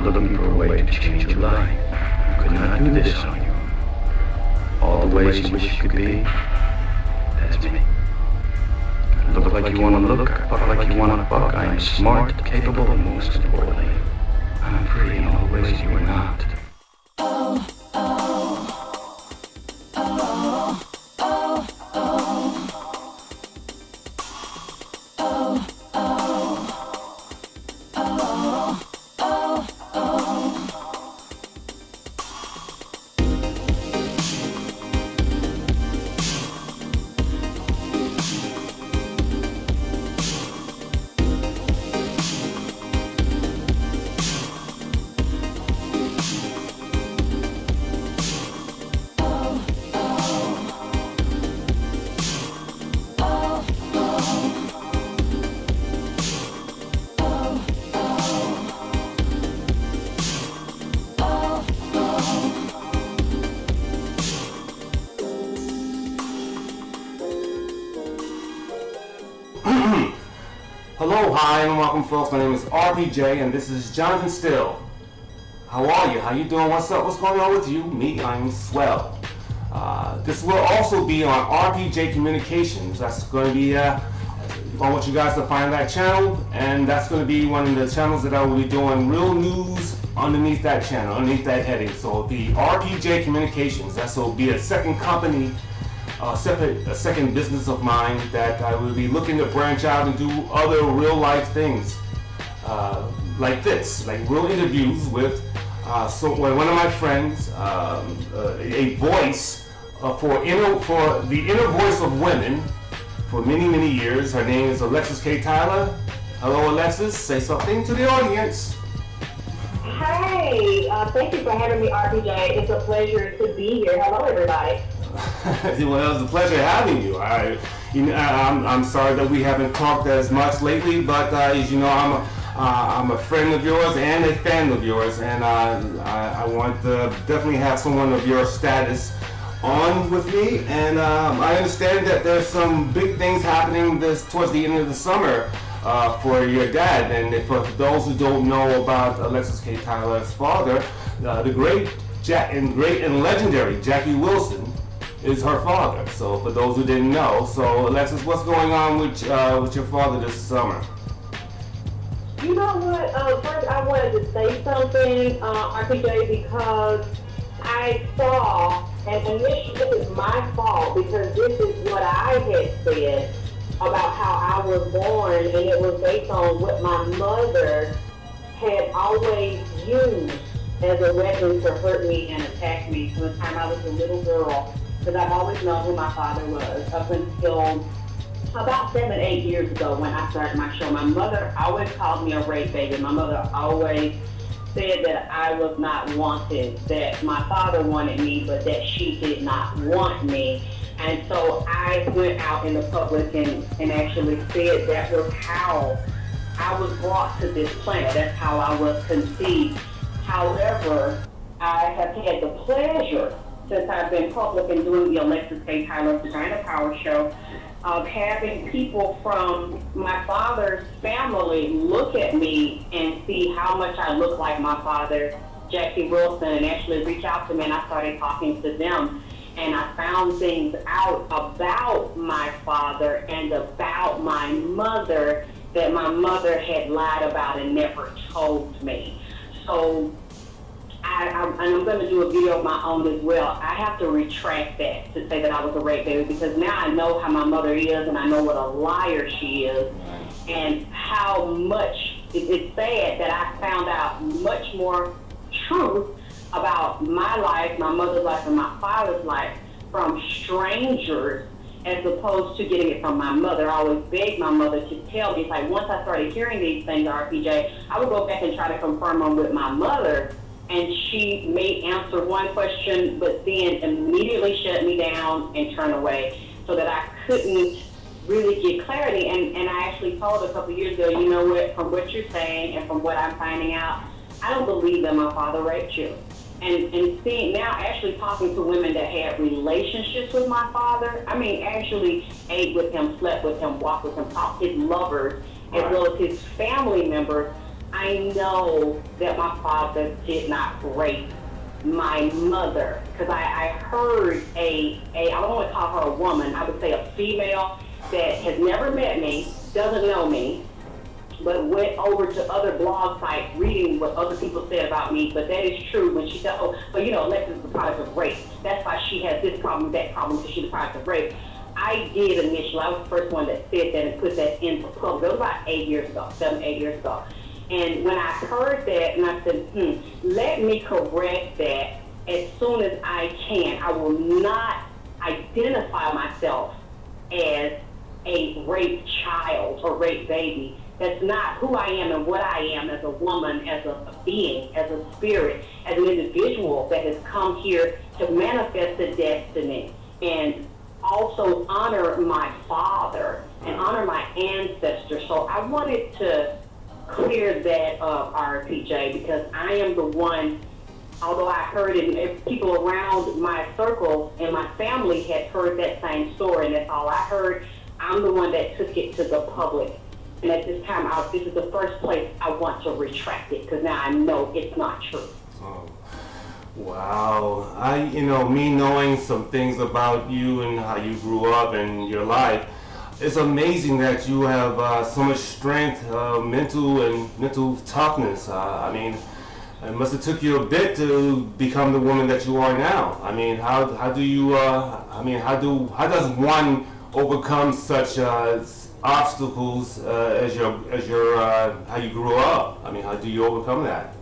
looking for a way to change your life. You could not do this on your own. All the ways you wish you could be, that's me. Look like you want to look, fuck like you want to fuck. I am smart, capable, and most importantly, I'm pretty in all the ways you are not. Hello, hi, and welcome, folks. My name is RPJ, and this is Jonathan Still. How are you? How you doing? What's up? What's going on with you? Me, I'm swell. This will also be on RPJ Communications. That's going to be, I want you guys to find that channel, and that's going to be one of the channels that I will be doing real news underneath that channel, underneath that heading. So the RPJ Communications, that will be a second company, a second business of mine that I will be looking to branch out and do other real life things like this, like real interviews with one of my friends, a voice for the inner voice of women for many years. Her name is Alexyss K Tylor. Hello, Alexyss. Say something to the audience. Hey, thank you for having me, RPJ. It's a pleasure to be here. Hello, everybody. Well, it was a pleasure having you. I'm sorry that we haven't talked as much lately, but as you know, I'm a friend of yours and a fan of yours, and I want to definitely have someone of your status on with me. And I understand that there's some big things happening towards the end of the summer for your dad. And for those who don't know about Alexyss K Tylor's father, the great and legendary Jackie Wilson is her father. So for those who didn't know, so Alexyss, what's going on with your father this summer? You know what? First, I wanted to say something, RPJ, because I saw, and this is my fault because this is what I had said about how I was born, and it was based on what my mother had always used as a weapon to hurt me and attack me from the time I was a little girl. Because I've always known who my father was up until about 7-8 years ago when I started my show. My mother always called me a rape baby. My mother always said that I was not wanted, that my father wanted me, but that she did not want me. And so I went out in the public and actually said that was how I was brought to this planet. That's how I was conceived. However, I have had the pleasure, since I've been public and doing the Alexyss K Tylor Vagina Power Show, of having people from my father's family look at me and see how much I look like my father, Jackie Wilson, and actually reach out to me, and I started talking to them. And I found things out about my father and about my mother that my mother had lied about and never told me. So I'm going to do a video of my own as well. I have to retract that to say that I was a rape baby, because now I know how my mother is, and I know what a liar she is, and how much it's sad that I found out much more truth about my life, my mother's life, and my father's life from strangers as opposed to getting it from my mother. I always begged my mother to tell me. It's like once I started hearing these things, RPJ, I would go back and try to confirm them with my mother, and she may answer one question, but then immediately shut me down and turn away so that I couldn't really get clarity. And I actually told her a couple of years ago, you know what, from what you're saying and from what I'm finding out, I don't believe that my father raped you. And seeing now, actually talking to women that had relationships with my father, I mean, actually ate with him, slept with him, walked with him, talked to his lovers, as well as his family members, I know that my father did not rape my mother, because I heard I don't want to call her a woman, I would say a female that has never met me, doesn't know me, but went over to other blog sites reading what other people said about me. But that is true when she said, oh, but you know, Alexyss is the product of rape. That's why she has this problem, that problem, because she's the product of rape. I did initially, I was the first one that said that and put that in the public. That was about 8 years ago, 7, 8 years ago. And when I heard that, and I said, let me correct that as soon as I can. I will not identify myself as a rape child or rape baby. That's not who I am and what I am as a woman, as a being, as a spirit, as an individual that has come here to manifest a destiny and also honor my father and honor my ancestors. So I wanted to clear that up, RPJ, because I am the one, although I heard it, and people around my circle and my family had heard that same story, and that's all I heard. I'm the one that took it to the public. And at this time, this is the first place I want to retract it, because now I know it's not true. Oh, wow. Me knowing some things about you and how you grew up and your life, it's amazing that you have so much strength, mental toughness. I mean, it must have took you a bit to become the woman that you are now. I mean, how does one overcome such obstacles as how you grew up? I mean, how do you overcome that?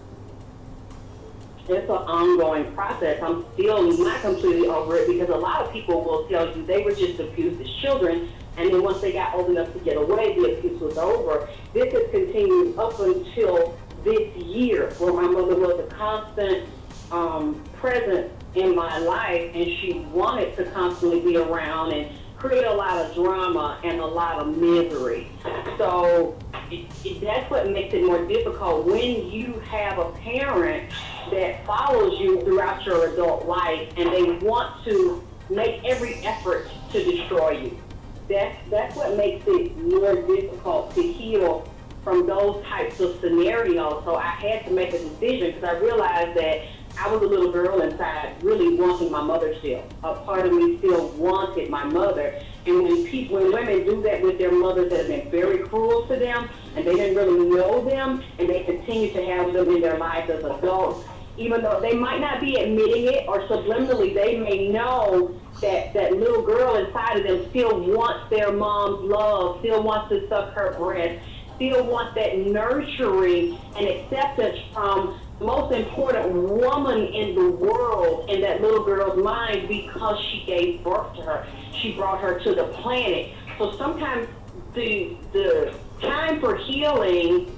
It's an ongoing process. I'm still not completely over it, because a lot of people will tell you they were just abused as children, and then once they got old enough to get away, the abuse was over. This has continued up until this year, where my mother was a constant presence in my life, and she wanted to constantly be around and create a lot of drama and a lot of misery. So that's what makes it more difficult when you have a parent that follows you throughout your adult life and they want to make every effort to destroy you. That's what makes it more difficult to heal from those types of scenarios. So I had to make a decision, because I realized that I was a little girl inside really wanting my mother still. A part of me still wanted my mother. And when women do that with their mothers that have been very cruel to them, and they didn't really know them, and they continue to have them in their lives as adults, even though they might not be admitting it, or subliminally they may know that that little girl inside of them still wants their mom's love, still wants to suck her breast, still wants that nurturing and acceptance from the most important woman in the world in that little girl's mind, because she gave birth to her. She brought her to the planet. So sometimes the time for healing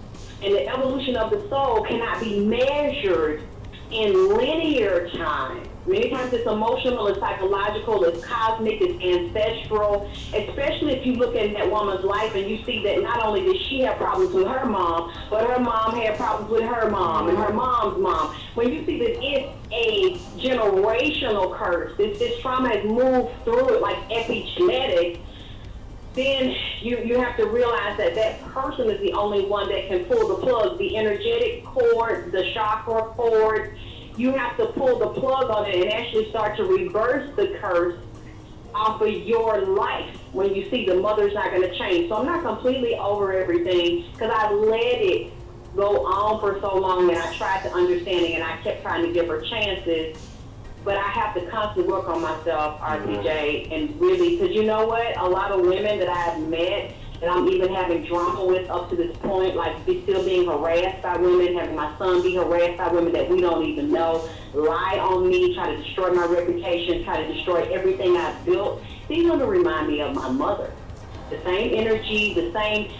and the evolution of the soul cannot be measured in linear time. Many times it's emotional, it's psychological, it's cosmic, it's ancestral, especially if you look at that woman's life and you see that not only did she have problems with her mom, but her mom had problems with her mom and her mom's mom. When you see that it's a generational curse, this trauma has moved through it like epigenetics, then you have to realize that that person is the only one that can pull the plug, the energetic cord, the chakra cord. You have to pull the plug on it and actually start to reverse the curse off of your life when you see the mother's not going to change. So I'm not completely over everything, because I let it go on for so long, and I tried to understand it, and I kept trying to give her chances. But I have to constantly work on myself, RPJ, and really, because you know what? A lot of women that I have met, and I'm even having drama with up to this point, like still being harassed by women, having my son be harassed by women that we don't even know, lie on me, try to destroy my reputation, try to destroy everything I've built. These women remind me of my mother. The same energy, the same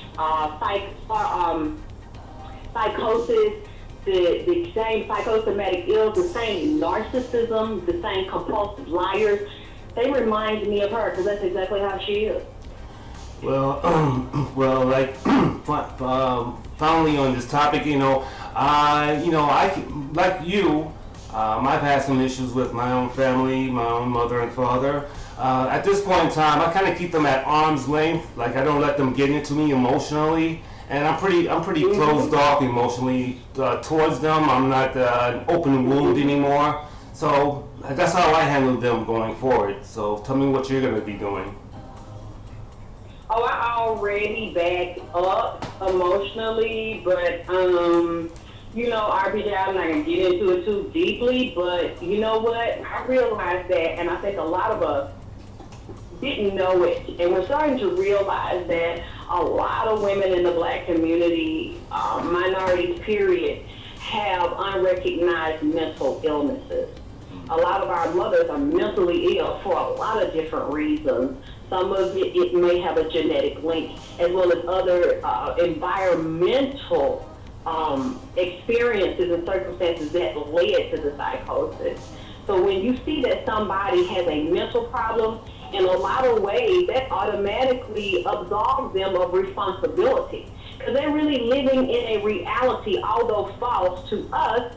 psychosis, the same psychosomatic ills, the same narcissism, the same compulsive liars. They remind me of her, because that's exactly how she is. Well, finally on this topic, I like you, I've had some issues with my own family, my own mother and father. At this point in time, I kind of keep them at arm's length. Like, I don't let them get into me emotionally. and I'm pretty closed off emotionally towards them. I'm not an open wound anymore. So that's how I handle them going forward. So tell me what you're going to be doing. Oh, I already backed up emotionally, but you know, RPJ, I'm not going to get into it too deeply, but you know what? I realized that, and I think a lot of us didn't know it, and we're starting to realize that a lot of women in the Black community, minorities period, have unrecognized mental illnesses. A lot of our mothers are mentally ill for a lot of different reasons. Some of it may have a genetic link, as well as other environmental experiences and circumstances that led to the psychosis. So when you see that somebody has a mental problem, in a lot of ways, that automatically absolves them of responsibility. Because they're really living in a reality, although false to us,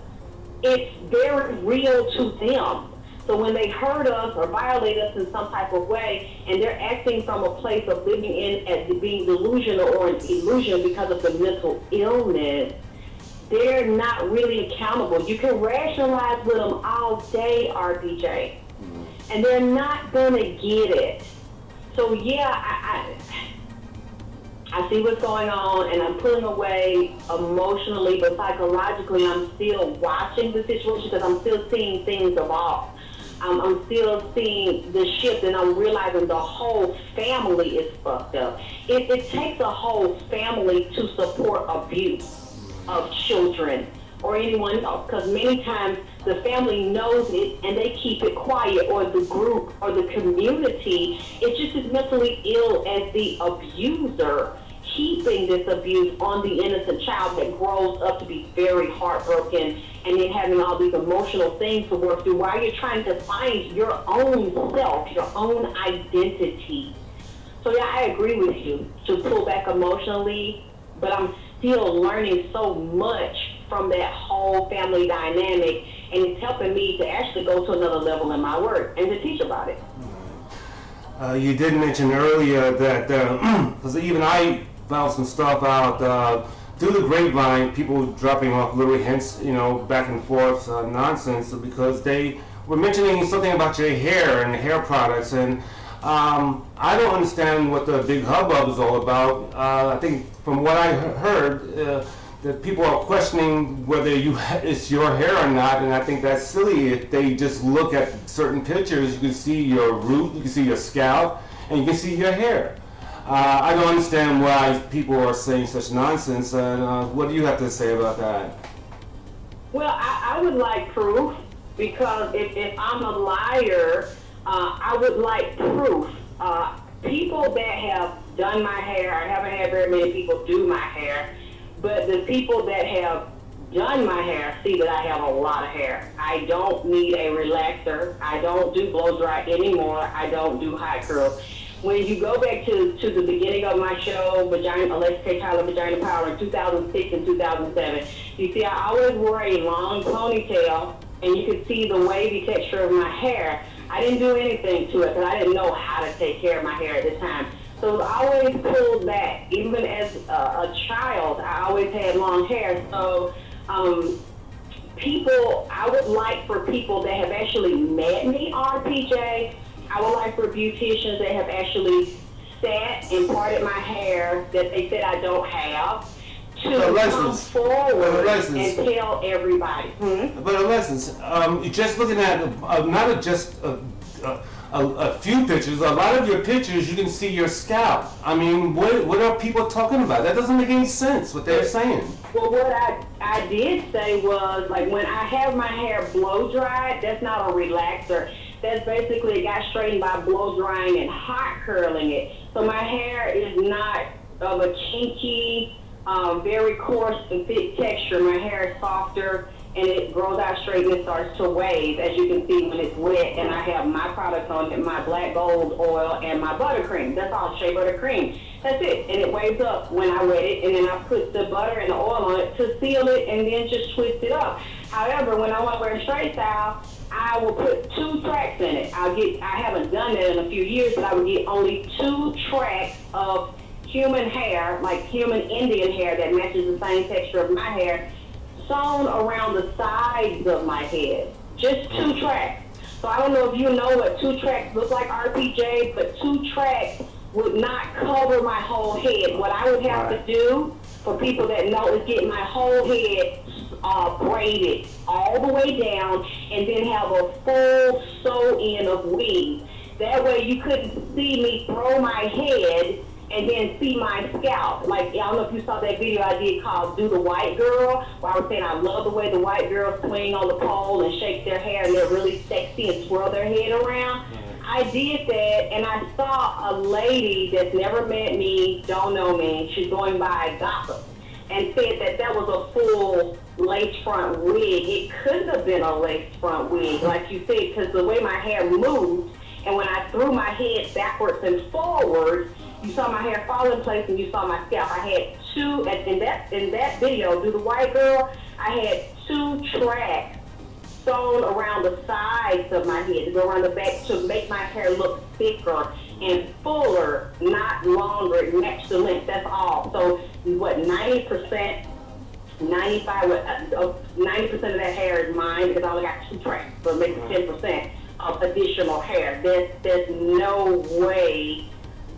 it's very real to them. So when they hurt us or violate us in some type of way, and they're acting from a place of living in as being delusional or an illusion because of the mental illness, they're not really accountable. You can rationalize with them all day, RPJ, and they're not gonna get it. So yeah, I see what's going on, and I'm pulling away emotionally, but psychologically, I'm still watching the situation because I'm still seeing things evolve. I'm still seeing the shift, and I'm realizing the whole family is fucked up. It takes a whole family to support abuse of children or anyone else, because many times the family knows it and they keep it quiet, or the group or the community is just as mentally ill as the abuser, keeping this abuse on the innocent child that grows up to be very heartbroken and then having all these emotional things to work through while you're trying to find your own self, your own identity. So yeah, I agree with you to pull back emotionally, but I'm still learning so much from that whole family dynamic, and it's helping me to actually go to another level in my work and to teach about it. You did mention earlier that, because even I found some stuff out through the grapevine, people dropping off little hints, you know, back and forth nonsense, because they were mentioning something about your hair and hair products, and I don't understand what the big hubbub is all about. I think from what I heard, that people are questioning whether it's your hair or not, and I think that's silly. If they just look at certain pictures, you can see your root, you can see your scalp, and you can see your hair. I don't understand why people are saying such nonsense, and what do you have to say about that? Well, I would like proof, because if I'm a liar, I would like proof. People that have done my hair, I haven't had very many people do my hair, but the people that have done my hair see that I have a lot of hair. I don't need a relaxer. I don't do blow dry anymore. I don't do high curls. When you go back to the beginning of my show, Alexyss K Tylor, Vagina Power, in 2006 and 2007, you see I always wore a long ponytail, and you could see the wavy texture of my hair. I didn't do anything to it because I didn't know how to take care of my hair at the time. So I always pulled back. Even as a child, I always had long hair. So I would like for people that have actually met me, RPJ, I would like for beauticians that have actually sat and parted my hair that they said I don't have, to come forward and tell everybody. But Alexyss, just looking at not just a few pictures, a lot of your pictures, you can see your scalp. I mean, what are people talking about? That doesn't make any sense, what they're saying. Well, what I did say was, like, when I have my hair blow dried, that's not a relaxer. That's basically it got straightened by blow drying and hot curling it. So my hair is not of a kinky, very coarse and thick texture. My hair is softer, and it grows out straight and it starts to wave, as you can see when it's wet. And I have my products on it, my black gold oil and my buttercream. That's all, shea butter cream. That's it. And it waves up when I wet it, and then I put the butter and the oil on it to seal it, and then just twist it up. However, when I want to wear a straight style, I will put 2 tracks in it. I haven't done that in a few years, but I would get only 2 tracks of human hair, like human Indian hair that matches the same texture of my hair, sewn around the sides of my head. Just 2 tracks. So I don't know if you know what 2 tracks look like, RPJ, but 2 tracks would not cover my whole head. What I would have to do, for people that know, is get my whole head braided all the way down and then have a full sew-in of weave. That way you couldn't see me throw my head and then see my scalp. Like, I don't know if you saw that video I did called Do the White Girl, where I was saying I love the way the white girls swing on the pole and shake their hair and they're really sexy and swirl their head around. I did that, and I saw a lady that's never met me, don't know me, she's going by gossip, and said that that was a full lace front wig. It couldn't have been a lace front wig, like you said, because the way my hair moved, and when I threw my head backwards and forward, you saw my hair fall in place and you saw my scalp. I had 2, in that video, Do the White Girl, I had 2 tracks sewn around the sides of my head to go around the back to make my hair look thicker and fuller, not longer. It matched the length. That's all. So what, 90%, 90% of that hair is mine because I only got 2 tracks, so it makes 10% of additional hair. There's no way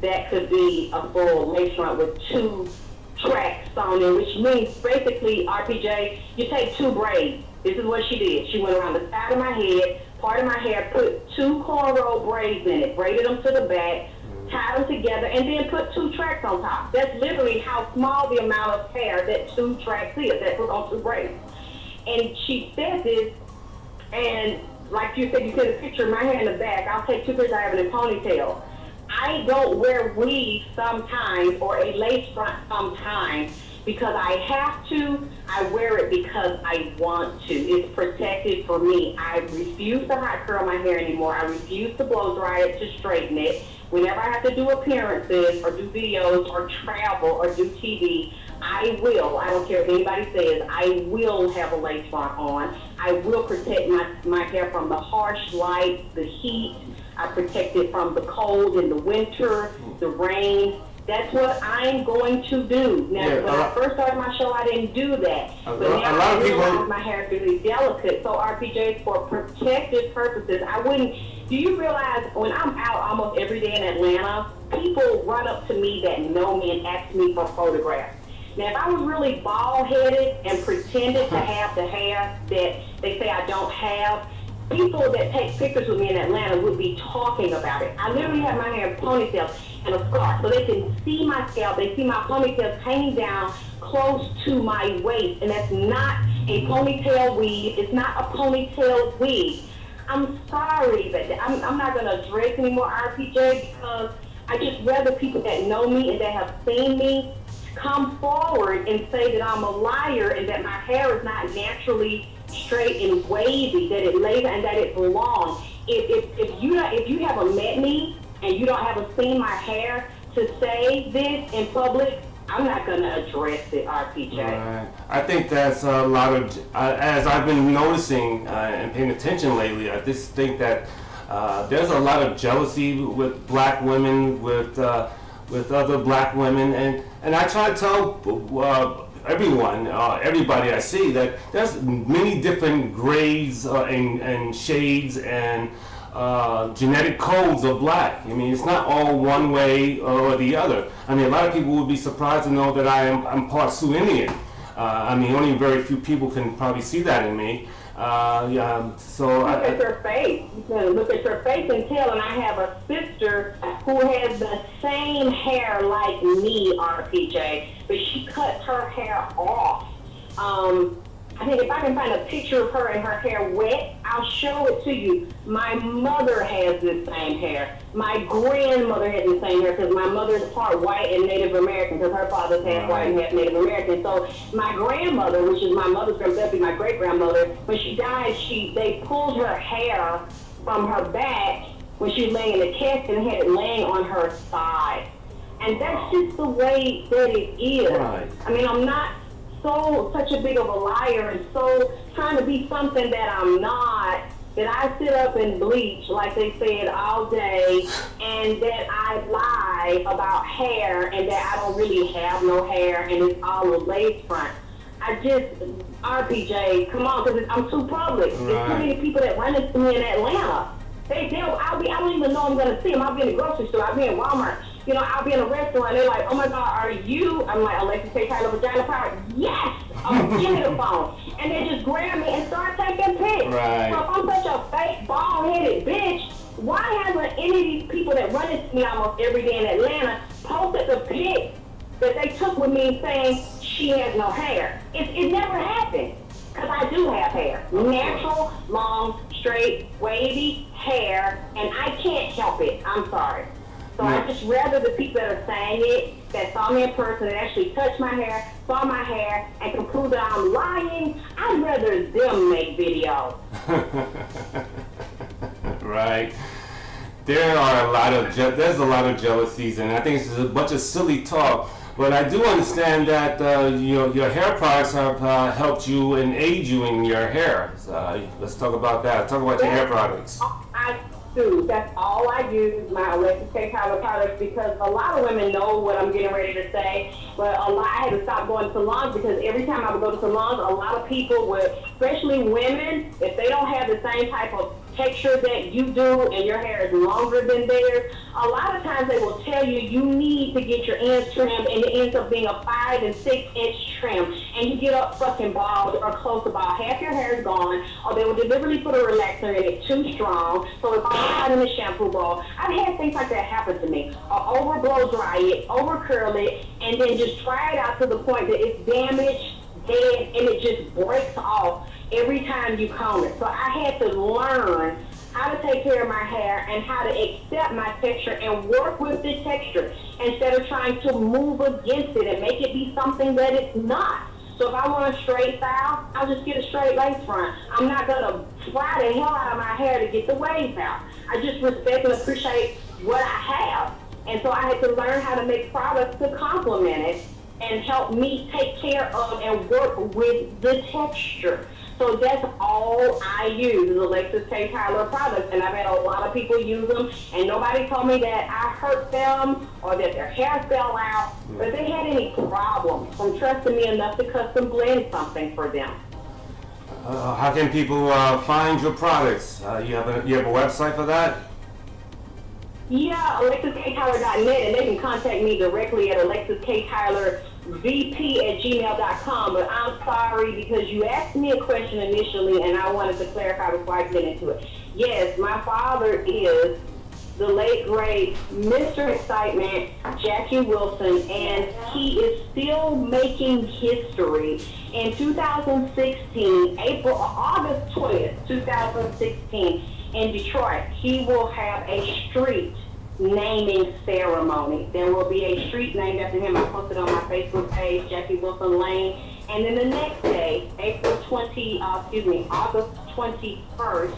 that could be a full lace front with 2 tracks sewn in, which means basically, RPJ, you take 2 braids. This is what she did. She went around the side of my head, part of my hair, put 2 cornrow braids in it, braided them to the back, tied them together, and then put 2 tracks on top. That's literally how small the amount of hair that 2 tracks is, that put on 2 braids. And she said this, and like you said, you sent a picture of my hair in the back. I'll take 2 pictures, I have it in a ponytail. I don't wear weave sometimes or a lace front sometimes because I have to. I wear it because I want to. It's protected for me. I refuse to hot curl my hair anymore. I refuse to blow dry it to straighten it. Whenever I have to do appearances or do videos or travel or do TV, I will. I don't care if anybody says, I will have a lace front on. I will protect my hair from the harsh light, the heat. I protect it from the cold in the winter, the rain. That's what I'm going to do. Now, when I first started my show, I didn't do that. But now I realize my hair is really delicate. So RPJ, for protective purposes, I wouldn't. Do you realize when I'm out almost every day in Atlanta, people run up to me that know me and ask me for photographs. Now, if I was really bald-headed and pretended to have the hair that they say I don't have, people that take pictures with me in Atlanta would be talking about it. I literally have my hair in ponytails and a scarf, so they can see my scalp. They see my ponytails hanging down close to my waist, and that's not a ponytail weave. It's not a ponytail wig. I'm sorry, but I'm not going to address anymore RPJ because I just rather people that know me and that have seen me come forward and say that I'm a liar and that my hair is not naturally straight and wavy, that it lays and that it's long. If you haven't met me and you haven't seen my hair to say this in public, I'm not going to address it, RPJ. Right. I think that's a lot of, as I've been noticing and paying attention lately, I just think that there's a lot of jealousy with black women, with other black women, and I try to tell everyone, everybody I see, that there's many different grades and shades and genetic codes of black. I mean, it's not all one way or the other. I mean, a lot of people would be surprised to know that I'm part Sioux Indian. I mean, only very few people can probably see that in me. So look at your face. You can look at your face and tell. And I have a sister who has the same hair like me, RPJ, but she cuts her hair off. I think if I can find a picture of her and her hair wet, I'll show it to you. My mother has the same hair. My grandmother has the same hair because my mother is part white and Native American because her father's half white and half Native American. So my grandmother, which is my mother's grandmother, my great-grandmother, when she died, they pulled her hair from her back when she was laying in the casket and had it laying on her side. And that's just the way that it is. Right. I mean, I'm not such a big of a liar and so trying to be something that I'm not, that I sit up and bleach, like they said, all day, and that I lie lie about hair and that I don't really have no hair and it's all a lace front. I just, RPJ, come on, because I'm too public. There's too many people that run into me in Atlanta. I don't even know I'm going to see them. I'll be in the grocery store. I'll be in Walmart. You know, I'll be in a restaurant. They're like, oh my God, are you? I'm like, Alexyss K Tylor, vagina power. Yes! Give me the phone. And they just grab me and start taking pics. Right. So if I'm such a fake, bald-headed bitch, why hasn't any of these people that run into me almost every day in Atlanta posted the pic that they took with me saying she has no hair? It never happened. Because I do have hair. Natural, long, straight, wavy hair, and I can't help it. I'm sorry. So I just rather the people that are saying it, that saw me in person, that actually touched my hair, saw my hair, and can prove that I'm lying, I'd rather them make videos. Right. There's a lot of jealousies, and I think it's a bunch of silly talk. But I do understand that your hair products have helped you and aid you in your hair. So, let's talk about that. Talk about your hair products. I do. That's all I use, my Alexyss K Tylor products, because a lot of women know what I'm getting ready to say. But I had to stop going to salons because every time I would go to salons, a lot of people would, especially women, if they don't have the same type of texture that you do and your hair is longer than theirs, a lot of times they will tell you you need to get your ends trimmed, and it ends up being a 5 and 6 inch trim, and you get up fucking bald or close to bald. Half your hair is gone, or they will deliberately put a relaxer in it too strong, so it's all out in the shampoo bowl. I've had things like that happen to me. Or over blow dry it, over curl it, and then just try it out to the point that it's damaged, dead, and it just breaks off every time you comb it. So I had to learn how to take care of my hair and how to accept my texture and work with the texture instead of trying to move against it and make it be something that it's not. So if I want a straight style, I'll just get a straight lace front. I'm not going to fry the hell out of my hair to get the waves out. I just respect and appreciate what I have. And so I had to learn how to make products to complement it and help me take care of and work with the texture. So that's all I use is Alexyss K Tylor products, and I've had a lot of people use them, and nobody told me that I hurt them or that their hair fell out, or if they had any problems from trusting me enough to custom blend something for them. How can people find your products? You have a website for that? Yeah, AlexyssKTylor.net, and they can contact me directly at AlexyssKTylorVP@gmail.com. But I'm sorry because you asked me a question initially, and I wanted to clarify before I get into it. Yes, my father is the late great Mr. Excitement, Jackie Wilson, and he is still making history. In 2016, August 20th, 2016. In Detroit, he will have a street naming ceremony. There will be a street named after him. I posted on my Facebook page, Jackie Wilson Lane. And then the next day, August 21st,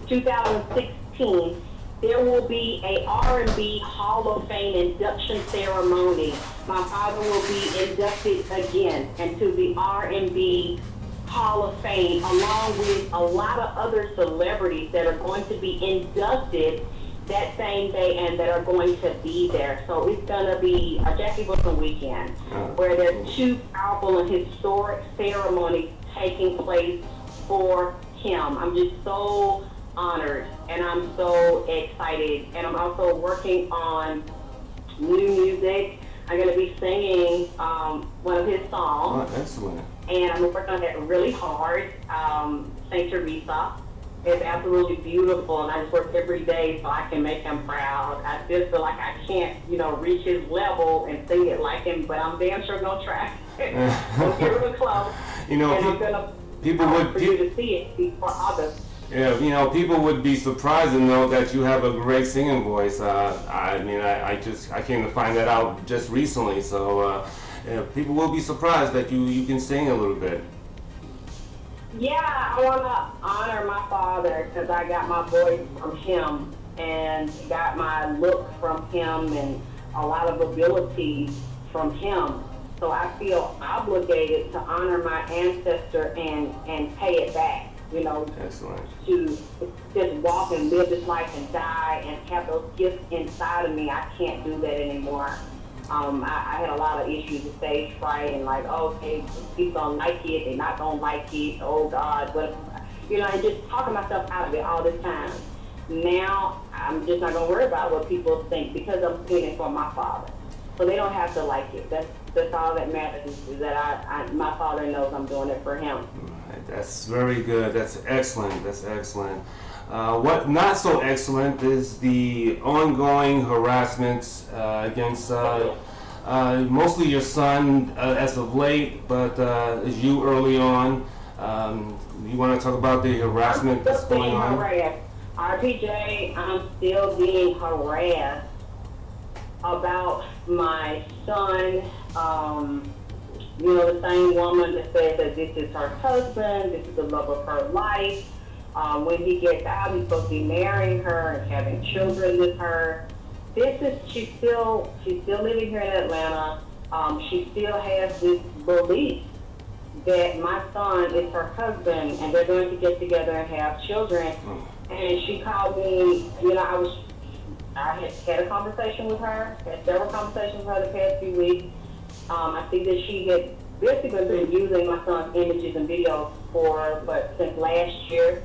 2016, there will be a R&B Hall of Fame induction ceremony. My father will be inducted again into the R&B Hall of Fame, along with a lot of other celebrities that are going to be inducted that same day and that are going to be there. So it's going to be a Jackie Wilson weekend where there's two powerful and historic ceremonies taking place for him. I'm just so honored and I'm so excited. And I'm also working on new music. I'm going to be singing one of his songs. Oh, excellent. And I'm working on that really hard. St. Teresa. It's absolutely beautiful, and I just work every day so I can make him proud. I just feel like I can't, reach his level and sing it like him, but I'm damn sure gonna try. We'll get real close. And I'm gonna for you to see it before August. Yeah, people would be surprised to know that you have a great singing voice. I came to find that out just recently, so people will be surprised that you can sing a little bit. Yeah, I want to honor my father because I got my voice from him and got my look from him and a lot of abilities from him. So I feel obligated to honor my ancestor and pay it back. you know, Excellent. to just walk and live this life and die and have those gifts inside of me. I can't do that anymore. I had a lot of issues with stage fright and like, oh, okay, people don't like it, they're not gonna like it, oh God, but, you know, and just talking myself out of it all this time. Now, I'm just not gonna worry about what people think because I'm doing it for my father. So they don't have to like it. That's all that matters is that my father knows I'm doing it for him. Right. That's very good. That's excellent. That's excellent. What not so excellent is the ongoing harassment against mostly your son as of late, but as you early on. You want to talk about the harassment that's going on? Harassed. RPJ, I'm still being harassed about my son. You know, the same woman that says that this is her husband, this is the love of her life. When he gets out, he's supposed to be marrying her and having children with her. She's still living here in Atlanta. She still has this belief that my son is her husband and they're going to get together and have children. And she called me, you know, I had a conversation with her, had several conversations with her the past few weeks. I see that she had basically been using my son's images and videos since last year.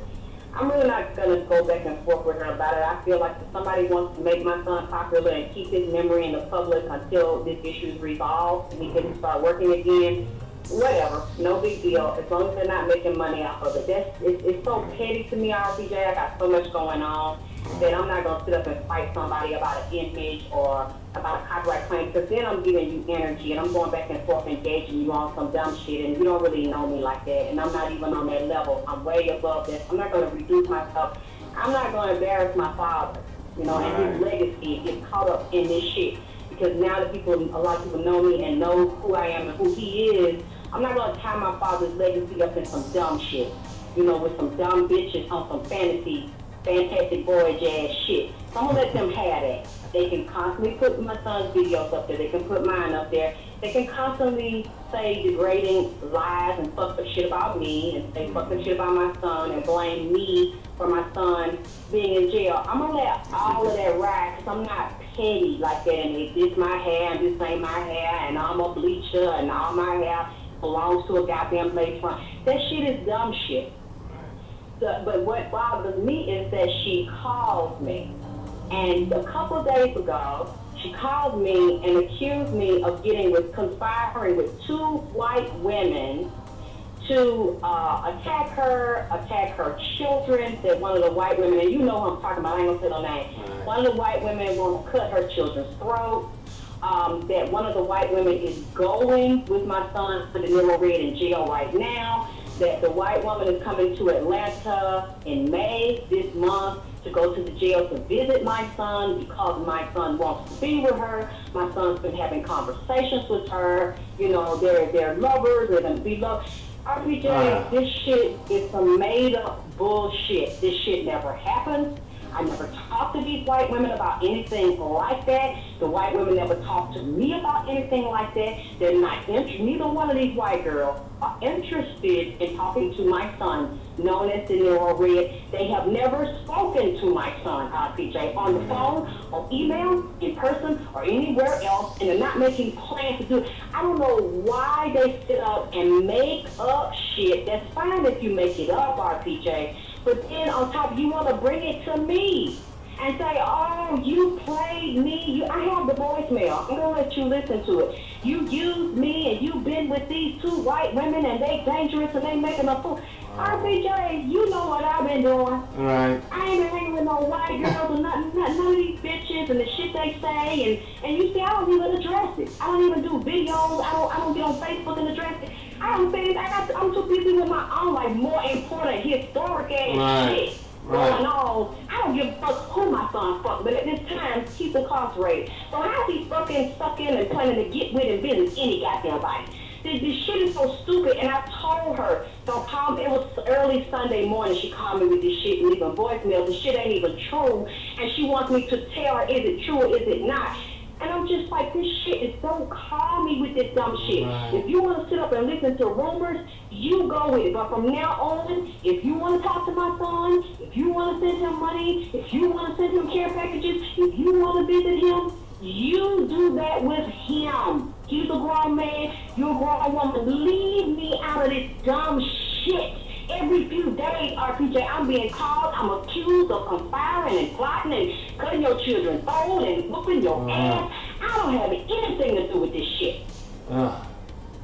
I'm really not going to go back and forth with her about it. I feel like if somebody wants to make my son popular and keep his memory in the public until this issue is resolved and he can start working again, whatever, no big deal, as long as they're not making money off of it. It's so petty to me, RPJ. I got so much going on that I'm not going to sit up and fight somebody about an image or about a copyright claim, because then I'm giving you energy and I'm going back and forth engaging you on some dumb shit, and you don't really know me like that, and I'm not even on that level. I'm way above this. I'm not going to reduce myself. I'm not going to embarrass my father, you know, and his legacy gets caught up in this shit, because now that a lot of people know me and know who I am and who he is, I'm not going to tie my father's legacy up in some dumb shit, you know, with some dumb bitches on some fantastic voyage ass shit. So I'm going to let them have that. They can constantly put my son's videos up there. They can put mine up there. They can constantly say degrading lies and fuck up shit about me and say fuck up shit about my son and blame me for my son being in jail. I'm going to let all of that ride because I'm not petty like that. And this my hair and this ain't my hair and I'm a bleacher and all my hair belongs to a goddamn lace front. That shit is dumb shit. But what bothers me is that she calls me. And a couple of days ago, she called me and accused me of conspiring with 2 white women to attack her children. That one of the white women, and you know who I'm talking about, I ain't gonna say no name. One of the white women wants to cut her children's throat. That one of the white women is going with my son to the Nero Red in jail right now. That the white woman is coming to Atlanta in May this month to go to the jail to visit my son because my son wants to be with her. My son's been having conversations with her. You know, they're lovers. They're going to be loved. RPJ, this shit is some made-up bullshit. This shit never happened. I never talked to these white women about anything like that. The white women never talked to me about anything like that. They're not interested. Neither one of these white girls are interested in talking to my son, known as the Nero Red. They have never spoken to my son, RPJ, on the phone, on email, in person, or anywhere else, and they're not making plans to do it. I don't know why they sit up and make up shit. That's fine if you make it up, RPJ. But then on top, you want to bring it to me and say, oh, you played me. I have the voicemail. I'm going to let you listen to it. You used me and you've been with these 2 white women and they dangerous and they making a fool. RPJ, you know what I've been doing. Right. I ain't been hanging with no white girls or none of these bitches and the shit they say. And you see, I don't even address it. I don't even do videos. I don't get on Facebook and address it. I don't say I'm too busy with my own, like, more important historic ass shit going on. I don't give a fuck who my son fuck, but at this time, he's incarcerated. So how's he fucking stuck in and planning to get with and business any goddamn body? This shit is so stupid, and I told her, don't call me. It was early Sunday morning, she called me with this shit and leaving voicemails. The shit ain't even true, and she wants me to tell her, is it true or is it not? And I'm just like, this shit is, don't call me with this dumb shit. Right. If you want to sit up and listen to rumors, you go with it. But from now on, if you want to If you want to send him money, if you want to send him care packages, if you want to visit him, you do that with him. He's a grown man, you're a grown woman. Leave me out of this dumb shit. Every few days, RPJ, I'm being called, I'm accused of conspiring and plotting and cutting your children's throat and whooping your ass. I don't have anything to do with this shit.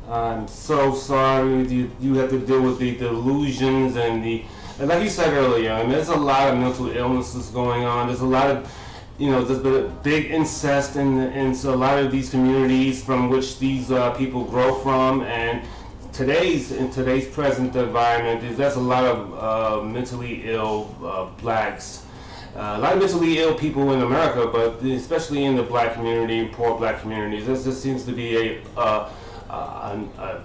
I'm so sorry you have to deal with the delusions and like you said earlier, I mean, there's a lot of mental illnesses going on. There's a lot of, there's the big incest in a lot of these communities from which these people grow from, and in today's present environment, there's a lot of mentally ill blacks, a lot of mentally ill people in America, but especially in the black community, poor black communities. There just seems to be a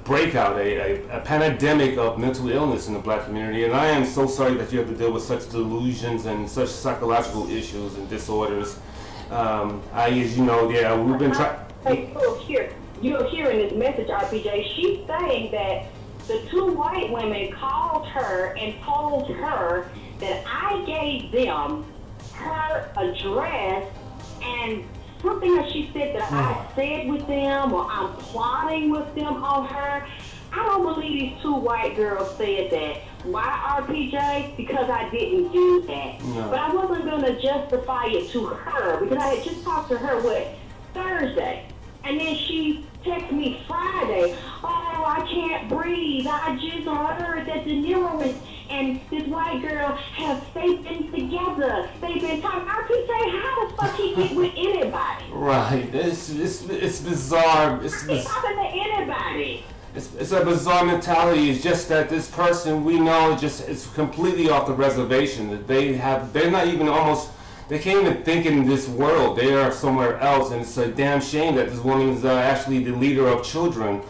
breakout, a pandemic of mental illness in the black community, and I am so sorry that you have to deal with such delusions and such psychological issues and disorders. As you know, we've been trying. Hey, so you're hearing this message, RPJ. She's saying that the two white women called her and told her that I gave them her address and something that she said that I said with them or I'm plotting with them on her. I don't believe these two white girls said that. Why, RPJ? Because I didn't do that. No. But I wasn't going to justify it to her because I had just talked to her, Thursday. And then she texted me Friday, oh, I can't breathe. I just heard that De Niro and this white girl they've been together. They've been talking. RPJ, how the fuck he get with anybody? Right. It's bizarre. He's talking to anybody. It's a bizarre mentality. It's just that this person we know it's completely off the reservation. They're not even they can't even think in this world. They are somewhere else, and it's a damn shame that this woman is actually the leader of children.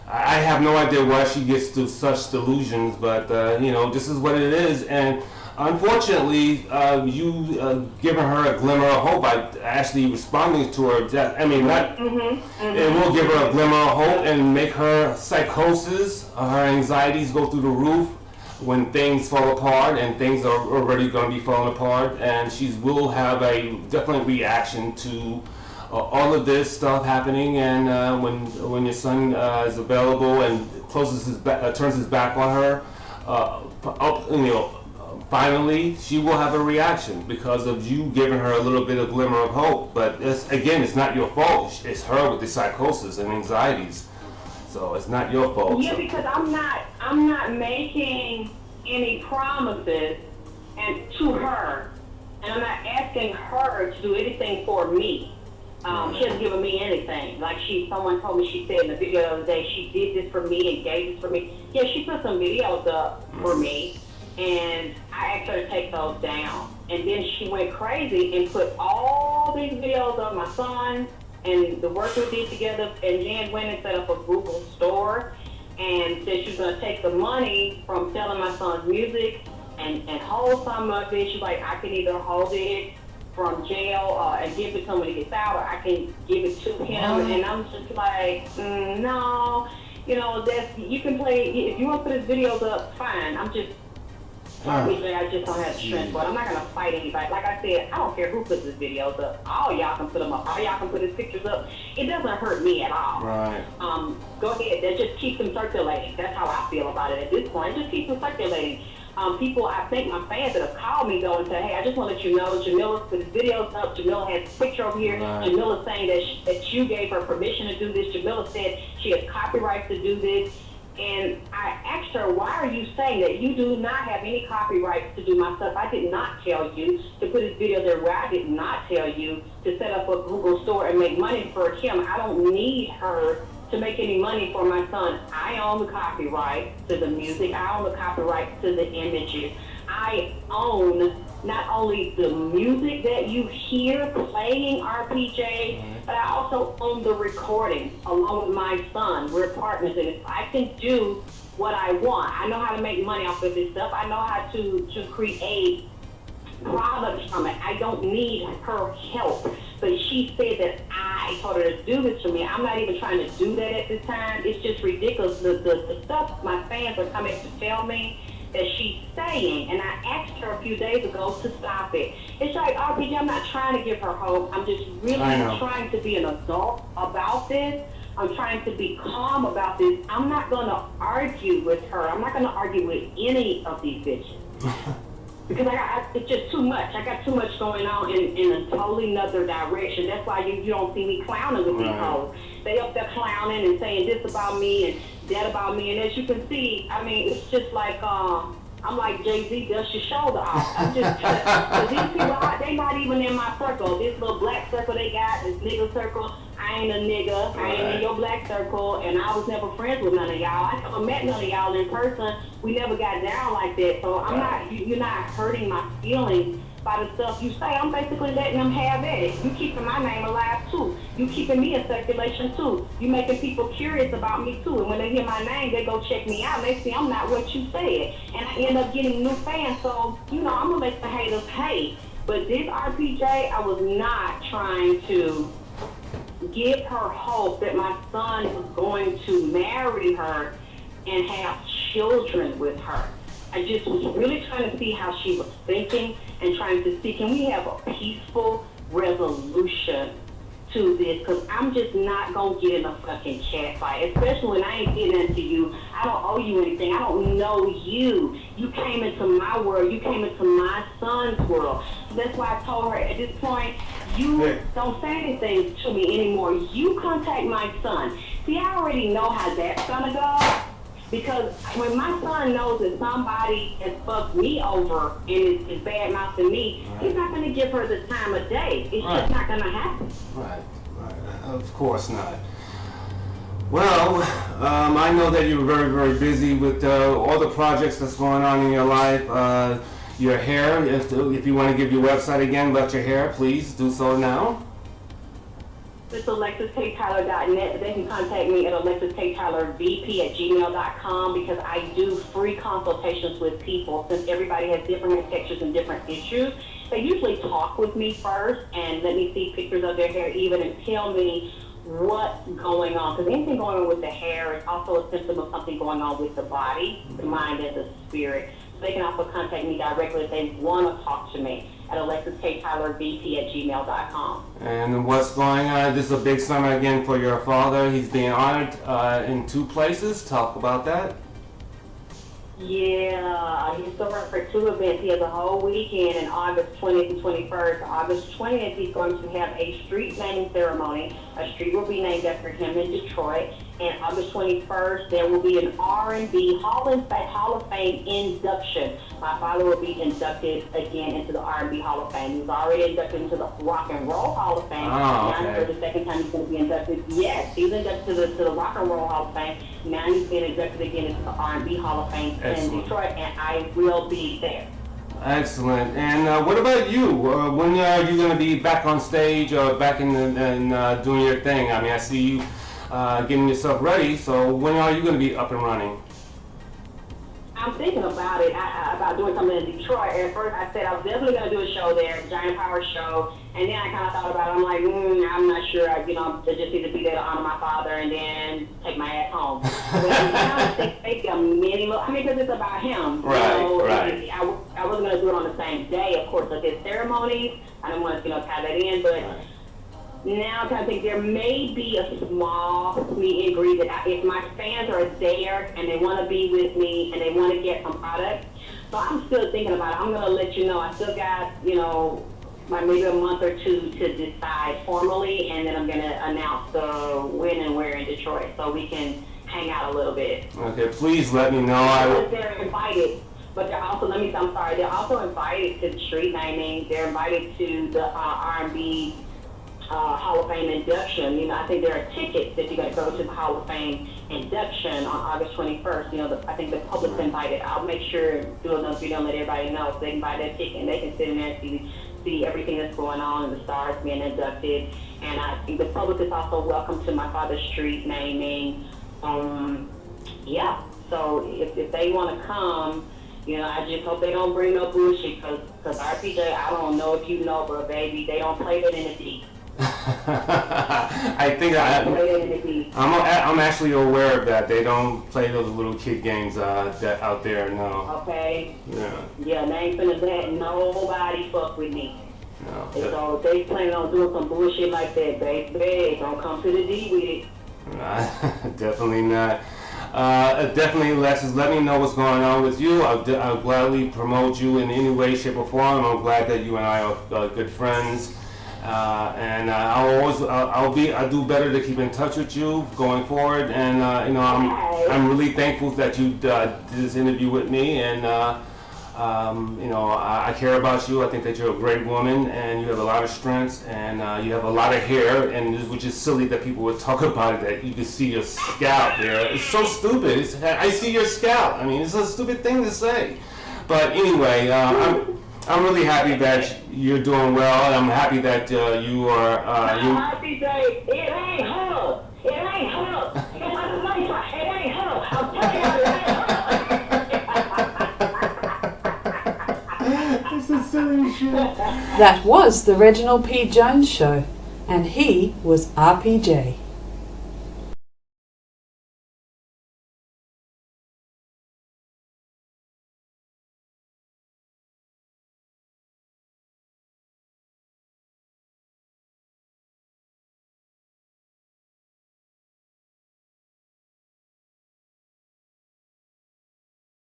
I have no idea why she gets to such delusions, but this is what it is. And unfortunately, you giving her a glimmer of hope by actually responding to her death. I mean, it will give her a glimmer of hope and make her psychosis, her anxieties go through the roof when things fall apart, and things are already going to be falling apart, and she will have a definite reaction to all of this stuff happening. And when your son is available and turns his back on her, finally she will have a reaction because of you giving her a little bit of glimmer of hope. But it's not your fault. It's her with the psychosis and anxieties. So it's not your fault. Yeah, because I'm not making any promises to her, and I'm not asking her to do anything for me. She hasn't given me anything. Like someone told me, she said in the video the other day, she did this for me and gave this for me. Yeah, she put some videos up for me, and I asked her to take those down. And then she went crazy and put all these videos of my son and the work we did together, and then went and set up a Google store and said she was going to take the money from selling my son's music and hold some of it. She's like, I can either hold it from jail and give it to him when he gets out, or I can give it to him. And I'm just like, no, you can play, if you want to put his videos up, fine. I just don't have strength, but I'm not going to fight anybody. Like I said, I don't care who puts his videos up. All y'all can put them up. All y'all can put his pictures up. It doesn't hurt me at all. Right. Go ahead. That just keeps them circulating. That's how I feel about it at this point. It just keeps them circulating. People, I think my fans that have called me though and said, hey, I just want to let you know, Jamila put his videos up. Jamila has a picture over here. Right. Jamila saying that you gave her permission to do this. Jamila said she has copyrights to do this. And I asked her, why are you saying that you do not have any copyrights to do my stuff? I did not tell you to put his video there where I did not tell you to set up a Google store and make money for him. I don't need her to make any money for my son. I own the copyright to the music. I own the copyright to the images. I own not only the music that you hear playing, RPJ, but I also own the recording along with my son. We're partners in it. I can do what I want. I know how to make money off of this stuff. I know how to create products from it. I don't need her help. But she said that I told her to do this for me. I'm not even trying to do that at this time. It's just ridiculous. The stuff my fans are coming to tell me that she's saying, and I asked her a few days ago to stop it. It's like, RPJ, I'm not trying to give her hope. I'm just really trying to be an adult about this. I'm trying to be calm about this. I'm not going to argue with her. I'm not going to argue with any of these bitches. Because it's just too much. I got too much going on in a totally another direction. That's why you don't see me clowning with these hoes. They up there clowning and saying this about me and that about me. And as you can see, I mean, it's just like, I'm like Jay-Z, dust your shoulder off. I'm just, because these people, they not even in my circle. This little black circle they got, this nigga circle, I ain't a nigga. I ain't in your black circle, and I was never friends with none of y'all. I never met none of y'all in person. We never got down like that. So I'm not, you're not hurting my feelings by the stuff you say. I'm basically letting them have at it. You keeping my name alive too. You keeping me in circulation too. You making people curious about me too. And when they hear my name, they go check me out. They see I'm not what you said. And I end up getting new fans. So, I'm gonna let the haters hate. But this RPJ, I was not trying to give her hope that my son was going to marry her and have children with her. I just was really trying to see how she was thinking and trying to see, can we have a peaceful resolution to this? Because I'm just not going to get in a fucking cat fight, especially when I ain't getting into you. I don't owe you anything. I don't know you. You came into my world. You came into my son's world. So that's why I told her at this point, you don't say anything to me anymore. You contact my son. See, I already know how that's going to go. Because when my son knows that somebody has fucked me over and is bad-mouthing me, he's not going to give her the time of day. It's just not going to happen. Right. Of course not. Well, I know that you're very, very busy with all the projects that's going on in your life. Your hair, if you want to give your website again about your hair, please do so now. It's AlexyssKTylor.net. They can contact me at AlexyssKTylorVP@gmail.com because I do free consultations with people. Since everybody has different textures and different issues, they usually talk with me first and let me see pictures of their hair even and tell me what's going on. Because anything going on with the hair is also a symptom of something going on with the body, the mind, and the spirit. So they can also contact me directly if they want to talk to me at AlexyssKTylorVP@gmail.com. And what's going on? This is a big summer again for your father. He's being honored in 2 places. Talk about that. Yeah, he's still running for 2 events. He has a whole weekend in August 20th and 21st. August 20th, he's going to have a street naming ceremony. A street will be named after him in Detroit. And August 21st, there will be an R&B Hall of Fame induction. My father will be inducted again into the R&B Hall of Fame. He was already inducted into the Rock and Roll Hall of Fame. Now for the second time he's going to be inducted. Yes, he was inducted to the Rock and Roll Hall of Fame. Now he's being inducted again into the R&B Hall of Fame in Detroit, and I will be there. Excellent. And what about you? When are you going to be back on stage or back in doing your thing? I mean, I see you getting yourself ready. So when are you going to be up and running? I'm thinking about it, about doing something in Detroit. At first I said I was definitely going to do a show there, a Giant Power show. And then I kind of thought about it. I'm like, I'm not sure. I just need to be there to honor my father and then take my ass home. But now I think maybe a mini look. I mean, because it's about him. Right. I wasn't going to do it on the same day, of course, of his ceremonies. I didn't want to, tie that in, but now I kind of think there may be a small meet and greet that if my fans are there and they want to be with me and they want to get some product. So I'm still thinking about it. I'm going to let you know. I still got, maybe a month or 2 to decide formally, and then I'm going to announce the when and where in Detroit so we can hang out a little bit. Okay, please let me know. They're invited, but they're also, they're also invited to the street naming. They're invited to the R&B Hall of Fame induction. I think there are tickets that you're going to go to the Hall of Fame induction on August 21st. I think the public's invited. I'll make sure, do another video and let everybody know so they can buy their ticket and they can sit in there and see everything that's going on and the stars being inducted. And I think the public is also welcome to my father's street naming. So if they want to come, I just hope they don't bring no bullshit because RPJ, I don't know if you know, but baby, they don't play that in the deep. I think I'm actually aware of that. They don't play those little kid games that out there. No. Okay. Yeah. Yeah, they ain't finna let nobody fuck with me. No. So if they plan on doing some bullshit like that, baby, don't come to the D with it. Definitely not. Definitely, Alexyss, let me know what's going on with you. I'll gladly promote you in any way, shape, or form. I'm glad that you and I are good friends. And I'll do better to keep in touch with you going forward. And you know, I'm really thankful that you did this interview with me. And you know, I care about you. I think that you're a great woman, and you have a lot of strengths, and you have a lot of hair, and which is silly that people would talk about it, that you can see your scalp there. It's so stupid. I see your scalp. I mean, it's a stupid thing to say. But anyway, I'm really happy that you're doing well. I'm happy that you are. RPJ, it ain't her. It ain't her. It ain't her. I'm telling you, it ain't her. This is silly shit. That was the Reginald P. Jones Show, and he was RPJ.